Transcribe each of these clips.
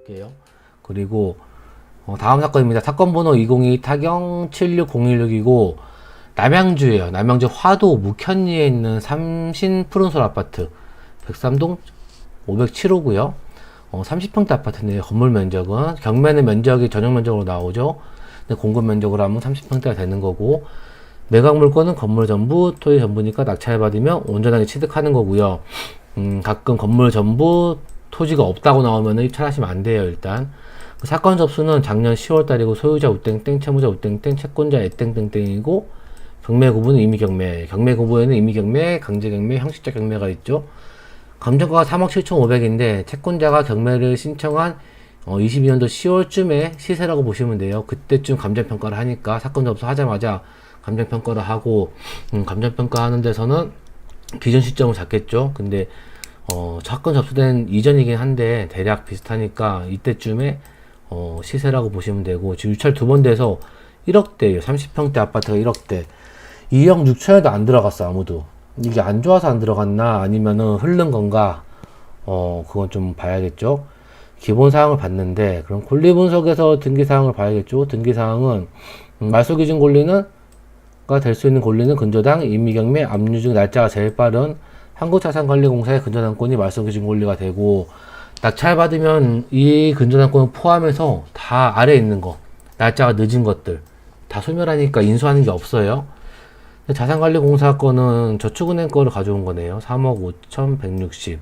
볼게요. 그리고 다음 사건입니다. 사건 번호 202 타경 76016이고 남양주예요. 남양주 화도 묵현리에 있는 삼신 푸른솔 아파트 103동 507호고요. 30평대 아파트네요. 건물 면적은 경매는 면적이 전용 면적으로 나오죠. 근데 공급 면적으로 하면 30평대가 되는 거고 매각 물건은 건물 전부, 토지 전부니까 낙찰 받으면 온전하게 취득하는 거고요. 가끔 건물 전부 토지가 없다고 나오면 입찰하시면 안 돼요. 일단 사건 접수는 작년 10월 달이고 소유자 우땡땡, 채무자 우땡땡, 채권자 애땡땡땡이고 경매 구분은 임의 경매, 경매 구분에는 임의 경매, 강제 경매, 형식적 경매가 있죠. 감정가가 3억 7,500인데 채권자가 경매를 신청한 22년도 10월쯤에 시세라고 보시면 돼요. 그때쯤 감정평가를 하니까 사건 접수하자마자 감정평가를 하고 감정평가 하는 데서는 기준 시점을 잡겠죠. 근데 사건 접수된 이전이긴 한데 대략 비슷하니까 이때쯤에 시세라고 보시면 되고 지금 유찰 두 번 돼서 1억대예요. 30평대 아파트가 1억대. 2억 6천에도 안 들어갔어. 아무도. 이게 안 좋아서 안 들어갔나 아니면은 흐른 건가 그건 좀 봐야겠죠. 기본 사항을 봤는데 그럼 권리 분석에서 등기 사항을 봐야겠죠. 등기 사항은 말소 기준 권리는 가 될 수 있는 권리는 근저당, 임의경매, 압류 중 날짜가 제일 빠른 한국자산관리공사의 근저당권이 말소 기준 권리가 되고 낙찰 받으면 이 근저당권을 포함해서 다 아래에 있는 거 날짜가 늦은 것들 다 소멸하니까 인수하는 게 없어요. 자산관리공사 거는 저축은행 거를 가져온 거네요. 3억 5,160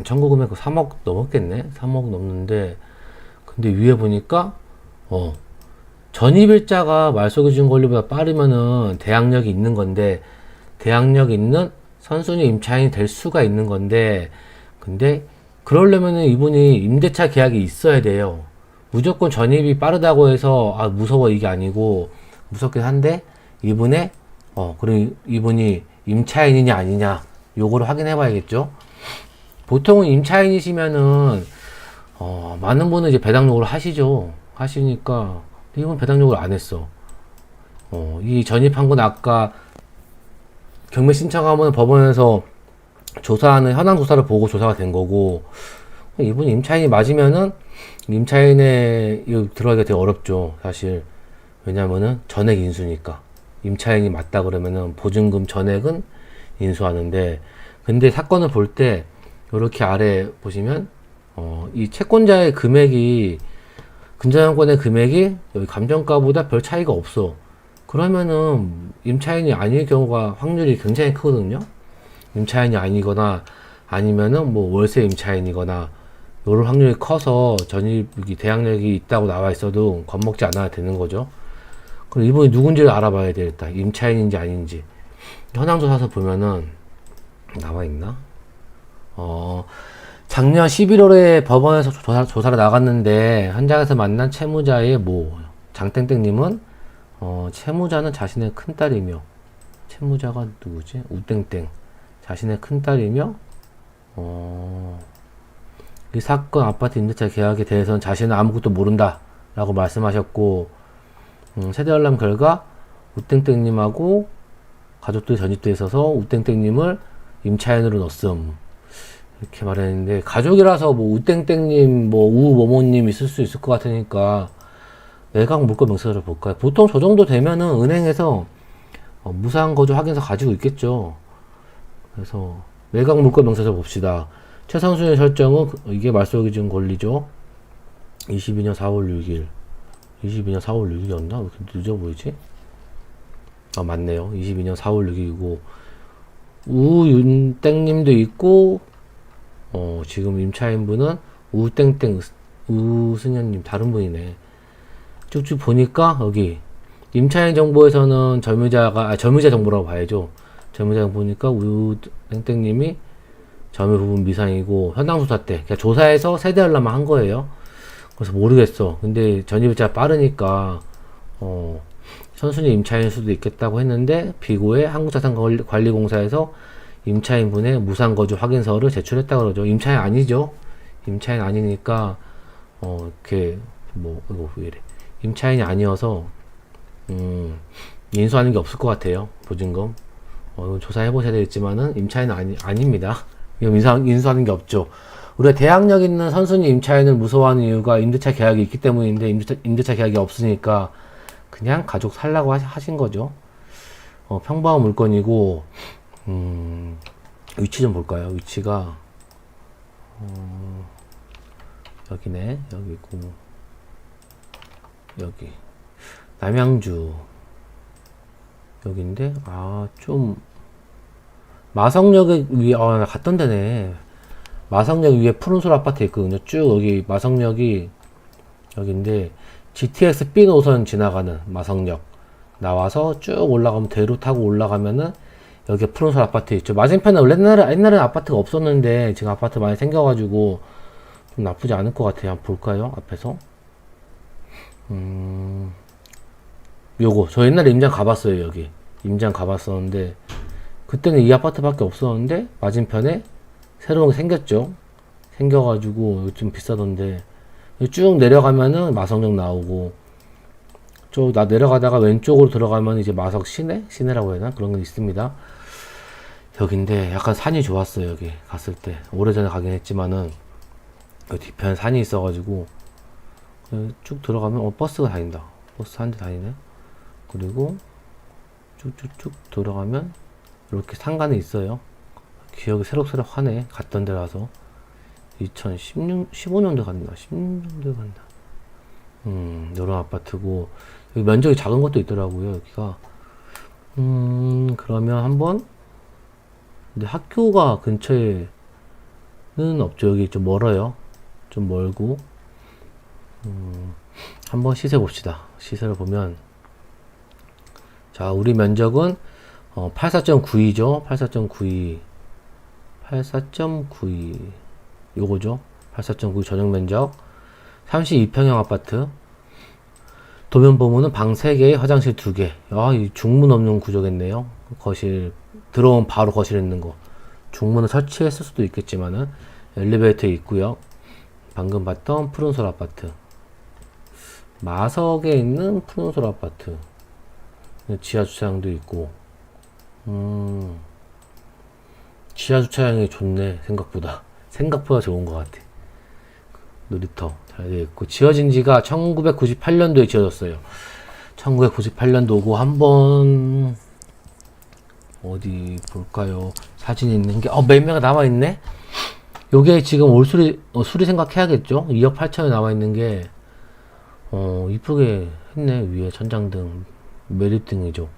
청구 금액 3억 넘었겠네. 3억 넘는데 근데 위에 보니까 전입일자가 말소기준 권리보다 빠르면은 대항력이 있는 건데 대항력 있는 선순위 임차인이 될 수가 있는 건데 근데 그러려면은 이분이 임대차 계약이 있어야 돼요. 무조건 전입이 빠르다고 해서 무서워 이게 아니고 무섭긴 한데 이분의 그럼 이분이 임차인이냐 아니냐 요거를 확인해 봐야겠죠. 보통은 임차인이시면은 많은 분은 이제 배당 요구를 하시니까 이건 배당 요구를 안 했어. 이 전입한 건 아까 경매 신청하면 법원에서 조사하는 현황 조사를 보고 조사가 된 거고 이분 임차인이 맞으면은 임차인에 들어가기가 되게 어렵죠. 사실 왜냐면은 전액 인수니까 임차인이 맞다 그러면은 보증금 전액은 인수하는데 근데 사건을 볼 때 이렇게 아래 보시면 이 채권자의 금액이 근저당권의 금액이 여기 감정가보다 별 차이가 없어. 그러면은 임차인이 아닐 경우가 확률이 굉장히 크거든요. 임차인이 아니거나 아니면은 뭐 월세 임차인이거나 요럴 확률이 커서 전입이 대항력이 있다고 나와 있어도 겁먹지 않아야 되는 거죠. 그럼 이분이 누군지를 알아봐야 되겠다. 임차인인지 아닌지. 현황조사서 보면은 나와 있나? 작년 11월에 법원에서 조사를 나갔는데 현장에서 만난 채무자의 장땡땡님은 채무자는 자신의 큰딸이며 채무자가 누구지? 우땡땡 자신의 큰딸이며 이 사건 아파트 임대차 계약에 대해서는 자신은 아무것도 모른다 라고 말씀하셨고 세대 열람 결과 우땡땡님하고 가족들이 전입돼 있어서 우땡땡님을 임차인으로 넣었음 이렇게 말했는데 가족이라서 우땡땡님 우모모님 있을 수 있을 것 같으니까 매각 물권 명세서를 볼까요? 보통 저 정도 되면은 은행에서 무상 거주 확인서 가지고 있겠죠. 그래서 매각 물권 명세서 봅시다. 최선순위 설정은 이게 말소 기준 권리죠. 22년 4월 6일 22년 4월 6일이었나? 왜 이렇게 늦어 보이지? 맞네요. 22년 4월 6일이고 우윤땡님도 있고 지금 임차인분은 우땡땡 우승현님 다른 분이네. 쭉쭉 보니까 여기 임차인 정보에서는 점유자 정보라고 봐야죠. 점유자 보니까 우땡땡님이 점유 부분 미상이고 현황 조사 때 그러니까 조사해서 세대 열람만 한 거예요. 그래서 모르겠어. 근데 전입일자 빠르니까 선순위 임차인일 수도 있겠다고 했는데 비고에 한국자산관리공사에서 임차인분의 무상거주 확인서를 제출했다 그러죠. 임차인 아니죠. 임차인 아니니까 이렇게 이거 왜 이래? 임차인이 아니어서 인수하는 게 없을 것 같아요. 보증금 조사해 보셔야 되겠지만은 임차인은 아닙니다. 인수하는 게 없죠. 우리가 대학력 있는 선순위 임차인을 무서워하는 이유가 임대차 계약이 있기 때문인데 임대차 계약이 없으니까 그냥 가족 살라고 하신 거죠. 평범한 물건이고 위치 좀 볼까요? 위치가 여기네. 여기고 여기 남양주 여기인데 좀 마성역 위에 나 갔던 데네. 마성역 위에 푸른솔 아파트 있거든요. 쭉 여기 마성역이 여기인데 GTX B 노선 지나가는 마성역 나와서 쭉 올라가면 대로 타고 올라가면은 여기 푸른솔 아파트 있죠. 맞은편에 원래 옛날에는 아파트가 없었는데 지금 아파트 많이 생겨가지고 좀 나쁘지 않을 것 같아요. 한번 볼까요? 앞에서 요거 저 옛날에 임장 가봤어요. 여기 임장 가봤었는데 그때는 이 아파트밖에 없었는데 맞은편에 새로운 게 생겼죠. 생겨가지고 좀 비싸던데 쭉 내려가면은 마성역 나오고 쭉 내려가다가 왼쪽으로 들어가면 이제 마석 시내라고 해야 되나 그런 게 있습니다. 여긴데 약간 산이 좋았어요. 여기 갔을 때 오래전에 가긴 했지만은 그 뒤편에 산이 있어가지고 쭉 들어가면 버스가 다닌다. 버스 한 대 다니네. 그리고 쭉쭉쭉 들어가면 이렇게 상가는 있어요. 기억이 새록새록 하네. 갔던 데라서 15년도 간다. 16년도 간다. 요런 아파트고 여기 면적이 작은 것도 있더라고요. 여기가 그러면 한번 근데 학교가 근처에는 없죠. 여기 좀 멀어요. 좀 멀고 한번 시세 봅시다. 시세를 보면 자 우리 면적은 84.92죠. 84.92 요거죠. 84.92 전용 면적 32평형 아파트 도면 보면은 방 3개 화장실 2개 이 중문 없는 구조겠네요. 거실 들어오면 바로 거실에 있는 거 중문을 설치했을 수도 있겠지만은 엘리베이터 있고요. 방금 봤던 푸른솔 아파트 마석에 있는 푸른솔 아파트 지하 주차장도 있고 지하 주차장이 좋네. 생각보다 좋은 것 같아. 놀이터 잘 되어 있고 지어진 지가 1998년도에 지어졌어요. 1998년도고 한번 어디 볼까요? 사진이 있는 게 매매가 남아 있네. 요게 지금 올 수리 생각해야겠죠. 2억 8천에 나와 있는 게 이쁘게 했네. 위에 천장등 매립등이죠.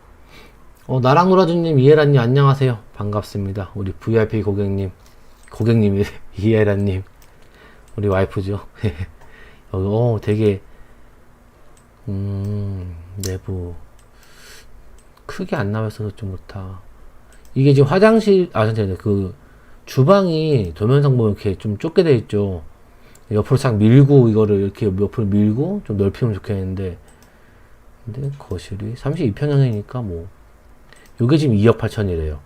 나랑 놀아주님, 이해란님 안녕하세요. 반갑습니다. 우리 VIP 고객님이 이해란님 우리 와이프죠. 여기 되게 내부 크게 안 나와 있어서 좀 그렇다. 이게 지금 화장실 잠시만요. 그 주방이 도면상 보면 이렇게 좀 좁게 돼 있죠. 옆으로 싹 밀고 이거를 이렇게 옆으로 밀고 좀 넓히면 좋겠는데 근데 거실이 32평형이니까 뭐 요게 지금 2억 8천이래요.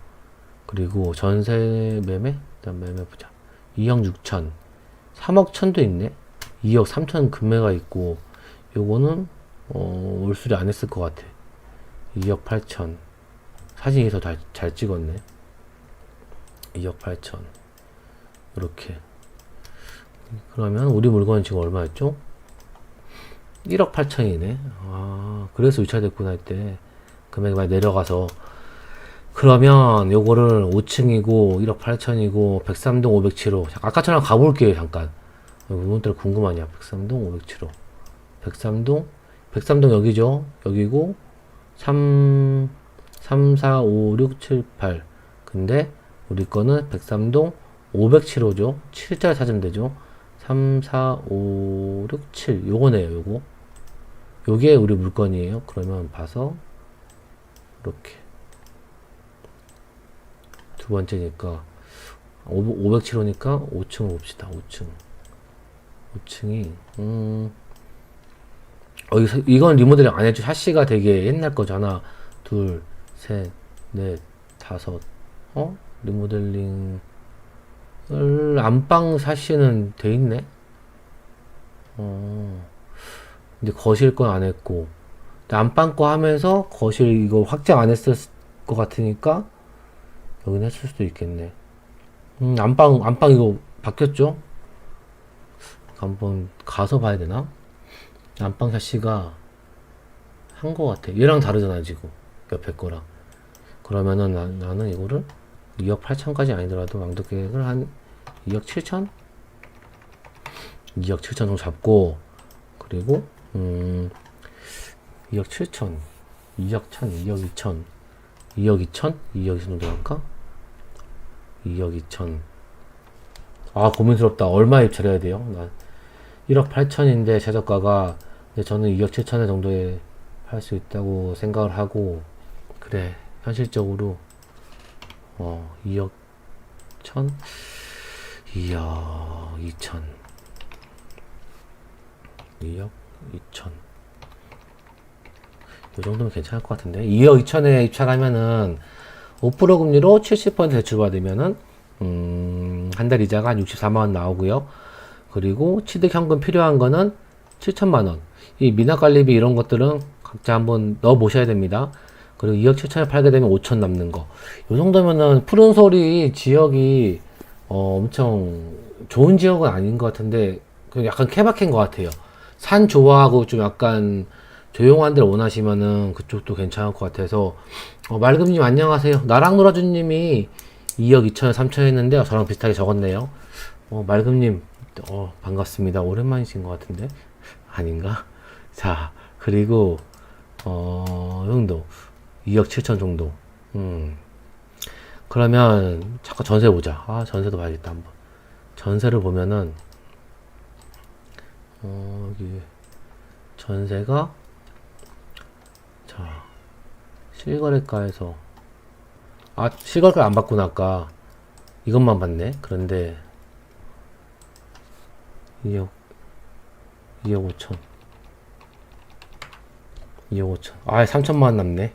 그리고 전세 매매? 일단 매매 보자. 2억 6천 3억 천도 있네. 2억 3천 금매가 있고 요거는 올 수리 안 했을 것 같아. 2억 8천 사진이 더 잘 찍었네. 2억 8천 이렇게. 그러면 우리 물건은 지금 얼마였죠? 1억 8천이네. 그래서 유찰됐구나 할때 금액이 많이 내려가서. 그러면 요거를 5층이고 1억 8천이고 103동 507호 아까처럼 가볼게요. 잠깐 이분들 궁금하냐. 103동 507호 103동 여기죠. 여기고 3, 4, 5, 6, 7, 8 근데 우리 거는 103동 507호죠. 7자를 찾으면 되죠. 3, 4, 5, 6, 7 요거네요. 요게 우리 물건이에요. 그러면 봐서 이렇게 두 번째니까 507호니까 5층 봅시다. 5층이 이건 리모델링 안 해줘. 샤시가 되게 옛날 거죠. 하나 둘 셋 넷 다섯 리모델링을 안방 샤시는 돼 있네. 근데 거실 건 안 했고 안방 거 하면서 거실 이거 확장 안 했을 것 같으니까 여기는 했을 수도 있겠네. 안방 이거 바뀌었죠? 한번 가서 봐야 되나? 안방 샤시가 한 거 같아. 얘랑 다르잖아 지금 옆에 거랑. 그러면은 나는 이거를 2억 8천까지 아니더라도 왕도 계획을 한 2억 7천? 2억 7천 정도 잡고, 그리고 2억 7천, 2억 1천, 2억 2천, 2억 2천? 2억 정도 할까? 2억 2천. 아, 고민스럽다. 얼마 입찰해야 돼요? 나 1억 8천인데 최저가가, 근데 저는 2억 7천에 정도에 할 수 있다고 생각을 하고, 그래, 현실적으로 2억 1천? 2억 2천, 2억 2천, 이 정도면 괜찮을 것 같은데. 2억 2천에 입찰하면은 5% 금리로 70% 대출받으면은 한 달 이자가 한 64만원 나오고요. 그리고 취득 현금 필요한 거는 7천만원. 이 미납관리비 이런 것들은 각자 한번 넣어 보셔야 됩니다. 그리고 2억 7천에 팔게 되면 5천 남는 거. 요 정도면은 푸른소리 지역이 엄청 좋은 지역은 아닌 것 같은데, 약간 케바케인 것 같아요. 산 좋아하고 좀 약간 조용한 데를 원하시면은 그쪽도 괜찮을 것 같아서. 맑음님 안녕하세요. 나랑 놀아준님이 2억 2천에 3천 했는데 저랑 비슷하게 적었네요. 맑음님 반갑습니다. 오랜만이신 것 같은데 아닌가? 자, 그리고 이 정도 2억 7천 정도. 그러면 잠깐 전세 보자. 전세도 봐야겠다 한번. 전세를 보면은 여기 전세가, 자, 실거래가에서, 실거래가 안 봤구나. 아까 이것만 봤네. 그런데 2억 5천, 2억 5천. 3천만원 남네.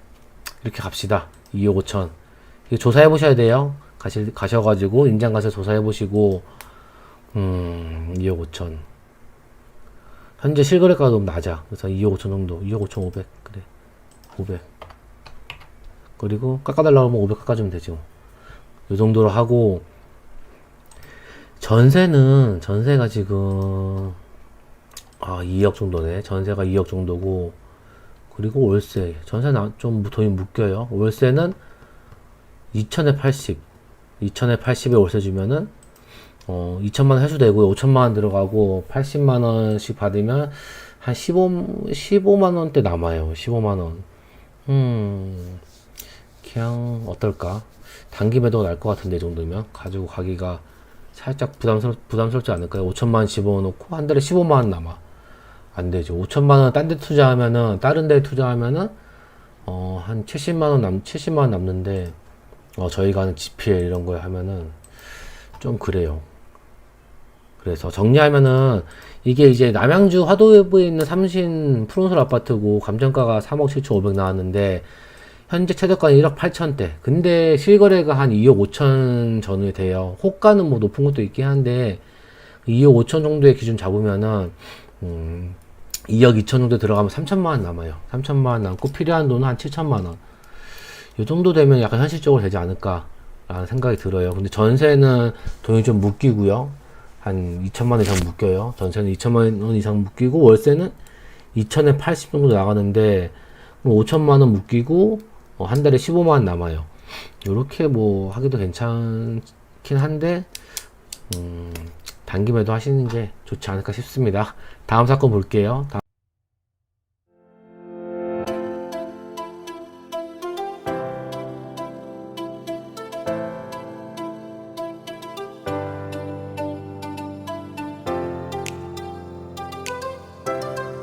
이렇게 갑시다. 2억 5천. 이거 조사해 보셔야 돼요. 가셔가지고 임장 가서 조사해 보시고. 2억 5천. 현재 실거래가가 너무 낮아. 그래서 2억 5천 정도. 2억 5천 5백. 그래, 500. 그리고 깎아달라고 하면 500 깎아주면 되죠. 이 정도로 하고, 전세가 지금 2억 정도네. 전세가 2억 정도고, 그리고 월세, 전세는 좀 돈이 묶여요. 월세는 2천에 80, 2천에 80에 월세 주면은 2천만원 해도 되고 5천만원 들어가고 80만원씩 받으면 한 15만원대 남아요. 15만원. 그냥 어떨까? 단기 매도가 날 것 같은데, 이 정도면 가지고 가기가 살짝 부담스럽지 않을까요? 5천만원 집어넣고 한 달에 15만원 남아. 안 되죠. 5천만원 딴 데 투자하면은, 다른 데 투자하면은 한 70만원 남는데, 저희가 하는 GPL 이런 거에 하면은 좀 그래요. 그래서 정리하면은, 이게 이제 남양주 화도읍에 있는 삼신 푸른솔 아파트고 감정가가 3억 7천5백 나왔는데 현재 최저가는 1억 8천대. 근데 실거래가 한 2억 5천 전후에 돼요. 호가는 뭐 높은 것도 있긴 한데 2억 5천 정도의 기준 잡으면은 2억 2천 정도 들어가면 3천만원 남아요. 3천만원 남고 필요한 돈은 한 7천만원. 이 정도 되면 약간 현실적으로 되지 않을까 라는 생각이 들어요. 근데 전세는 돈이 좀 묶이고요. 한 2천만원 이상 묶여요. 전세는 2천만원 이상 묶이고, 월세는 2천에 80 정도 나가는데 5천만원 묶이고 한 달에 15만원 남아요. 요렇게 뭐 하기도 괜찮긴 한데 단기 매도 하시는 게 좋지 않을까 싶습니다. 다음 사건 볼게요.